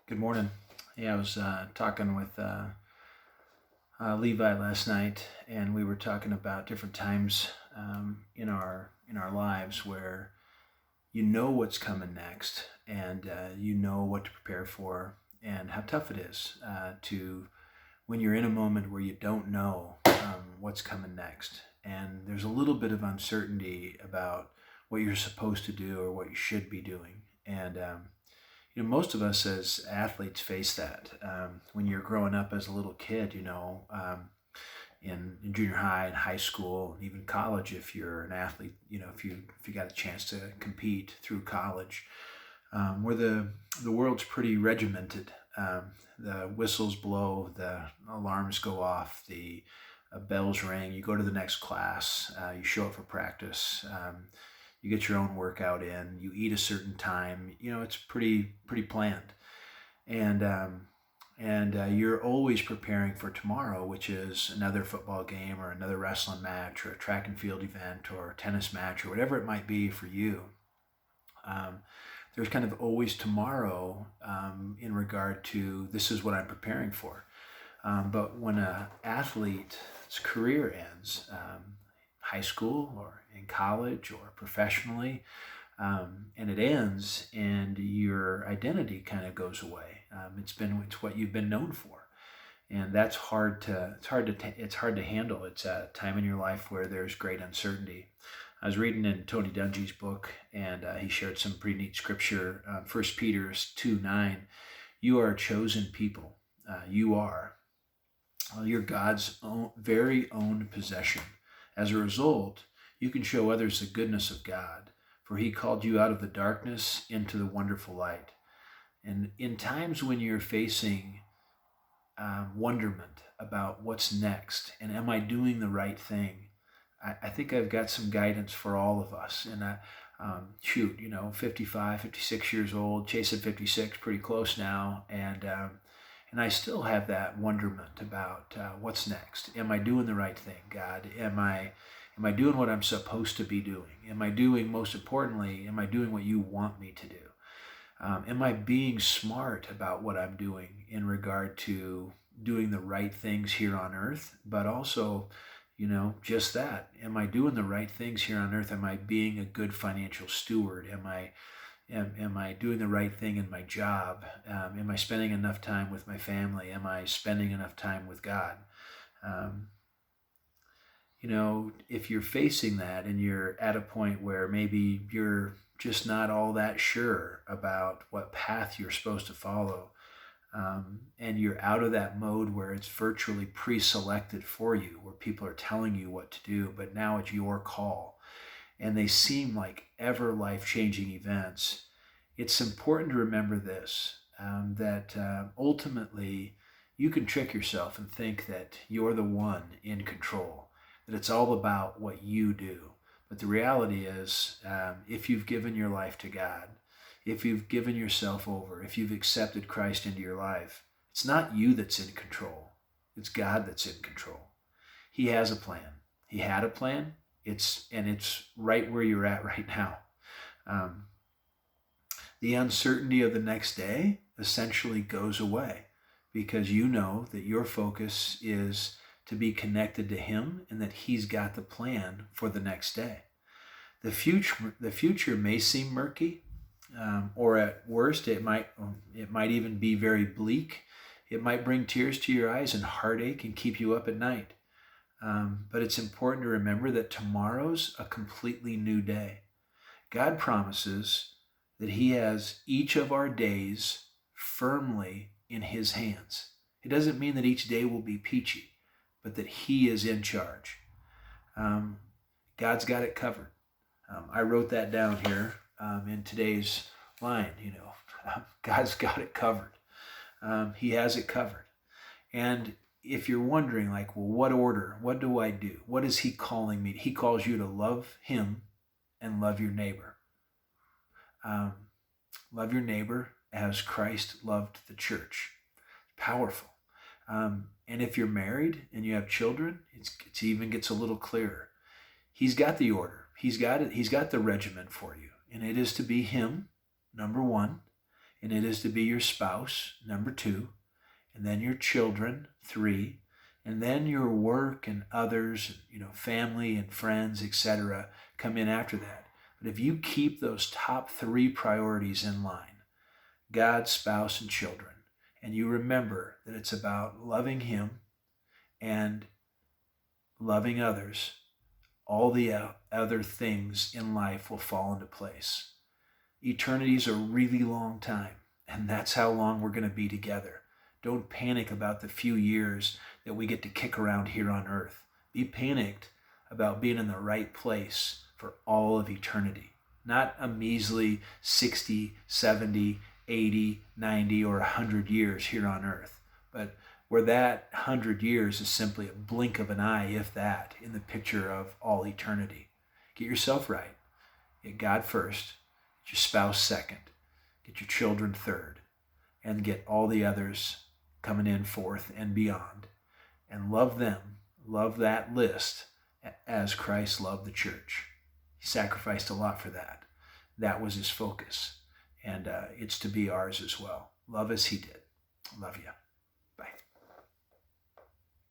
Good morning. Yeah, I was talking with Levi last night, and we were talking about different times in our lives where you know what's coming next, and you know what to prepare for, and how tough it is to when you're in a moment where you don't know what's coming next, and there's a little bit of uncertainty about what you're supposed to do or what you should be doing, and most of us as athletes face that when you're growing up as a little kid. In junior high and high school and even college, if you're an athlete, if you got a chance to compete through college, where the world's pretty regimented. The whistles blow, the alarms go off, the bells ring. You go to the next class. You show up for practice. You get your own workout in. You eat a certain time. It's pretty planned, and you're always preparing for tomorrow, which is another football game or another wrestling match or a track and field event or a tennis match or whatever it might be for you. There's kind of always tomorrow in regard to this is what I'm preparing for. But when an athlete's career ends, high school or in college or professionally, and it ends, and your identity kind of goes away. It's what you've been known for, and that's it's hard to handle. It's a time in your life where there's great uncertainty. I was reading in Tony Dungy's book, and he shared some pretty neat scripture. 1 Peter 2:9, you are a chosen people. You are. You're God's very own possession. As a result, you can show others the goodness of God, for he called you out of the darkness into the wonderful light. And in times when you're facing wonderment about what's next, and am I doing the right thing, I think I've got some guidance for all of us. And 55, 56 years old, chasing 56, pretty close now, and I still have that wonderment about what's next. Am I doing the right thing, God? Am I doing what I'm supposed to be doing? Most importantly, am I doing what you want me to do? Am I being smart about what I'm doing in regard to doing the right things here on earth, but also, just that. Am I doing the right things here on earth? Am I being a good financial steward? Am I doing the right thing in my job? Am I spending enough time with my family? Am I spending enough time with God? If you're facing that and you're at a point where maybe you're just not all that sure about what path you're supposed to follow, and you're out of that mode where it's virtually pre-selected for you, where people are telling you what to do, but now it's your call, and they seem like ever life-changing events, it's important to remember this, that ultimately you can trick yourself and think that you're the one in control, that it's all about what you do. But the reality is, if you've given your life to God, if you've given yourself over, if you've accepted Christ into your life, it's not you that's in control. It's God that's in control. He has a plan. He had a plan. It's right where you're at right now. The uncertainty of the next day essentially goes away because you know that your focus is to be connected to Him and that He's got the plan for the next day. The future may seem murky, or at worst, it might even be very bleak. It might bring tears to your eyes and heartache and keep you up at night. But it's important to remember that tomorrow's a completely new day. God promises that He has each of our days firmly in His hands. It doesn't mean that each day will be peachy, but that He is in charge. God's got it covered. I wrote that down here in today's line. God's got it covered. He has it covered. And if you're wondering, like, well, what order? What do I do? What is He calling me? He calls you to love Him and love your neighbor. Love your neighbor as Christ loved the church. Powerful. And if you're married and you have children, it even gets a little clearer. He's got the order. He's got it. He's got the regimen for you. And it is to be Him, number one. and it is to be your spouse, number 2, and then your children, 3, and then your work and others, family and friends, etc., come in after that. But if you keep those top 3 priorities in line, God, spouse, and children, and you remember that it's about loving Him and loving others, all the other things in life will fall into place. Eternity is a really long time, and that's how long we're going to be together. Don't panic about the few years that we get to kick around here on earth. Be panicked about being in the right place for all of eternity, not a measly 60, 70, 80, 90, or 100 years here on earth, but where that 100 years is simply a blink of an eye, if that, in the picture of all eternity. Get yourself right. Get God first. Get your spouse second. Get your children third. And get all the others coming in fourth and beyond. And love them. Love that list as Christ loved the church. He sacrificed a lot for that. That was his focus. And it's to be ours as well. Love as he did. Love you.